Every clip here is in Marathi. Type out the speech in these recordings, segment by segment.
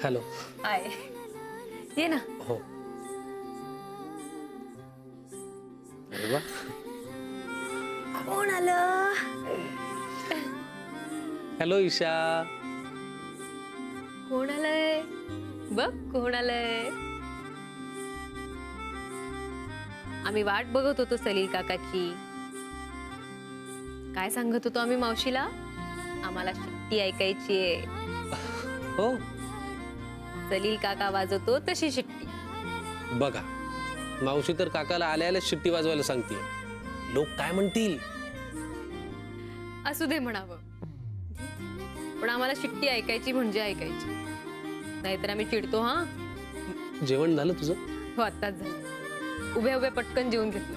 हॅलो. हाय, ये ना. हो. अरे वा. कोण आलं? हॅलो ईशा. कोण आलंय? बघ कोण आलंय. आम्ही वाट बघत होतो सलील काकाची. काय सांगत होतो आम्ही मावशीला? आम्हाला शिट्टी ऐकायचीये. हो. सलील काका वाजवतो तशी शिट्टी. बघा, मावशी तर काकाला आल्या आल्या शिट्टी वाजवायला सांगते. लोक काय म्हणतील? असू दे म्हणावं, पण आम्हाला शिट्टी ऐकायची म्हणजे ऐकायची, नाहीतर आम्ही चिडतो. हा, जेवण झालं तुझं? हो आत्ताच झालं. उभ्या उभ्या पटकन जेवून घेतलं.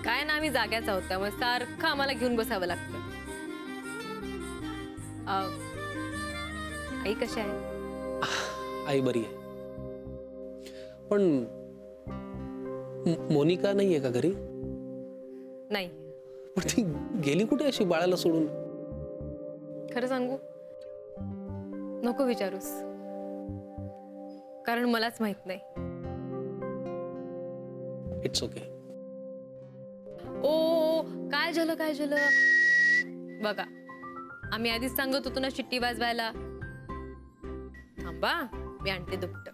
काय ना, आम्ही जाग्याच आहोत, त्यामुळे सारखं आम्हाला घेऊन बसावं लागतं. आई कशी आहे? आई बरी आहे. पण मोनिका नाहीये का घरी? नाही. पण ती गेली कुठे अशी बाळाला सोडून? खरं सांगू, नको विचारूस, कारण मलाच माहित नाही. It's okay. ओ, काय झालं काय झालं? बघा, आम्ही आधीच सांगत होतो ना शिट्टी वाजवायला. थांबा, मी आणते दुपट.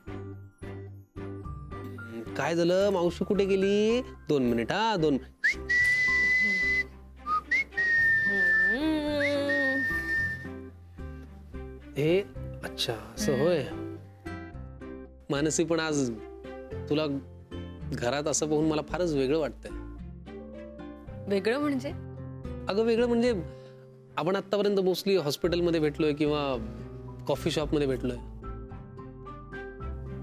काय झालं? मावशी कुठे गेली? 2 मिनिट. हा, 2 मिनिट. हे अच्छा, असं होय. मानसी, पण आज तुला घरात असं पाहून मला फारच वेगळं वाटतंय. वेगळं म्हणजे? अगं वेगळं म्हणजे आपण आतापर्यंत मोस्टली हॉस्पिटलमध्ये भेटलोय किंवा कॉफी शॉपमध्ये भेटलोय,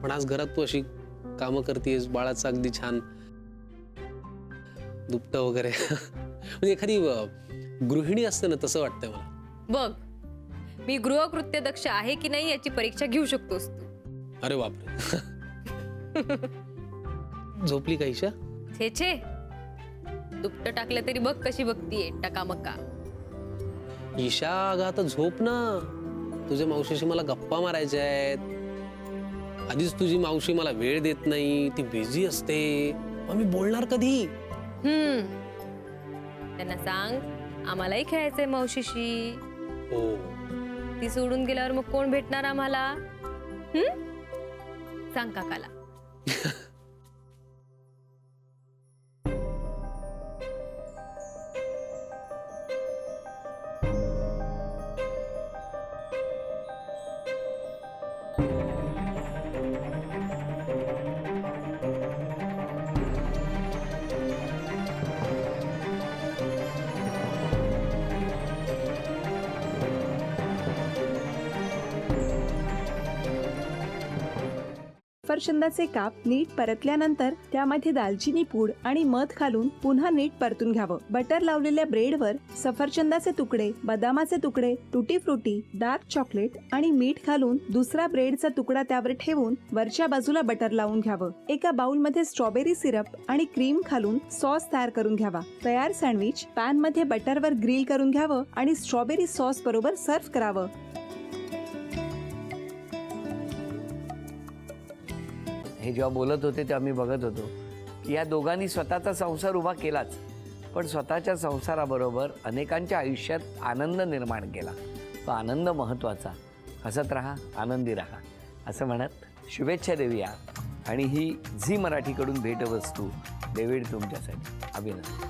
पण आज घरात तू अशी कामं करतेस, बाळाचं अगदी छान दुपटं वगैरे. म्हणजे एखादी गृहिणी असते ना, तसं वाटतंय मला. बघ, मी गृहकृत्य दक्ष आहे की नाही याची परीक्षा घेऊ शकतोस तू. अरे बापरे. झोपली का ईशा? छे छे, दुपट टाकलं तरी बघ कशी बघतीये टकामका. ईशा, अगं आता झोप ना. तुझ्या मावशीशी मला गप्पा मारायच्या आहेत. आधीच तुझी मावशी मला वेळ देत नाही, ती बिझी असते. मग मी बोलणार कधी? त्यांना सांग आम्हालाही खेळायचंय मावशीशी. हो. ती सोडून गेल्यावर मग कोण भेटणार आम्हाला? सांग काकाला. सफरचंदाचे काप नीट परतल्यानंतर त्यामध्ये दालचिनी पूड आणि मध घालून पुन्हा नीट परतून घ्यावं. बटर लावलेल्या ब्रेडवर सफरचंदाचे तुकडे, बदामाचे तुकडे, टुटी फ्रुटी, डार्क चॉकलेट आणि मीठ घालून दुसरा ब्रेडचा तुकडा त्यावर ठेवून वरच्या बाजूला बटर लावून घ्यावं. एका बाउलमध्ये स्ट्रॉबेरी सिरप आणि क्रीम घालून सॉस तयार करून घ्यावा. तयार सँडविच पॅन मध्ये बटरवर ग्रिल करून घ्यावं आणि स्ट्रॉबेरी सॉस बरोबर सर्व्ह करावं. हे जेव्हा बोलत होते तेव्हा मी बघत होतो की या दोघांनी स्वतःचा संसार उभा केलाच, पण स्वतःच्या संसाराबरोबर अनेकांच्या आयुष्यात आनंद निर्माण केला. तो आनंद महत्त्वाचा. हसत राहा, आनंदी राहा असं म्हणत शुभेच्छा देऊया. आणि ही झी मराठीकडून भेटवस्तू डेव्हिड तुमच्यासाठी. अभिनंदन.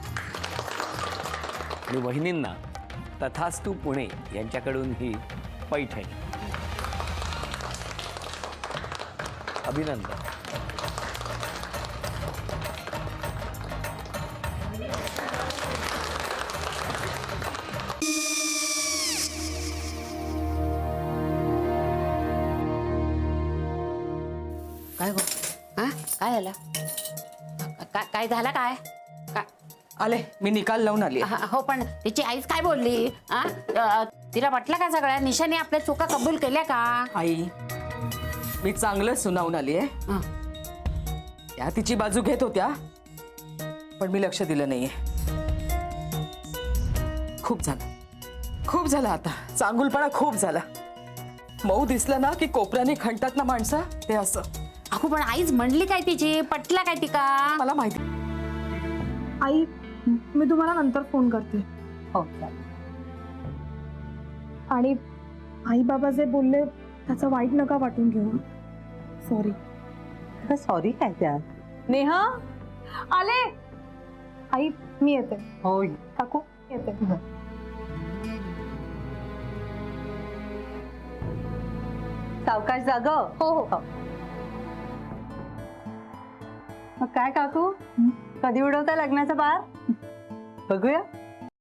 आणि वहिनींना तथास्तू पुणे यांच्याकडून ही पैठणी. अभिनंदन. काय गो? हा, काय झालं? काय झालं? काय आले, मी निकाल लावून आली. हो, पण तिची आईच काय बोलली? तिला वाटलं का सगळ्या निशाने आपल्या चुका कबूल केल्या का? आई, मी चांगलं सुनावून आली आहे. त्या तिची बाजू घेत होत्या, पण मी लक्ष दिलं नाहीये. खूप झालं आता. चांगुलपणा खूप झाला. मऊ दिसलं ना की कोपऱ्याने खणतात ना माणसं, ते असं. अगो पण आईच म्हणली काय तिची, पटला काय ती का? मला माहिती. आई मी तुम्हाला नंतर फोन करते. हो आणि आई बाबा जे बोलले त्याचं वाईट नका वाटून घेऊ. सॉरी. सॉरी काय त्या? नेहा आले. आई मी येते. होय. काकू येते. सावकाश जाग. हो हो. मग काय काकू, कधी उडवता लग्नाचा बार? बघूया.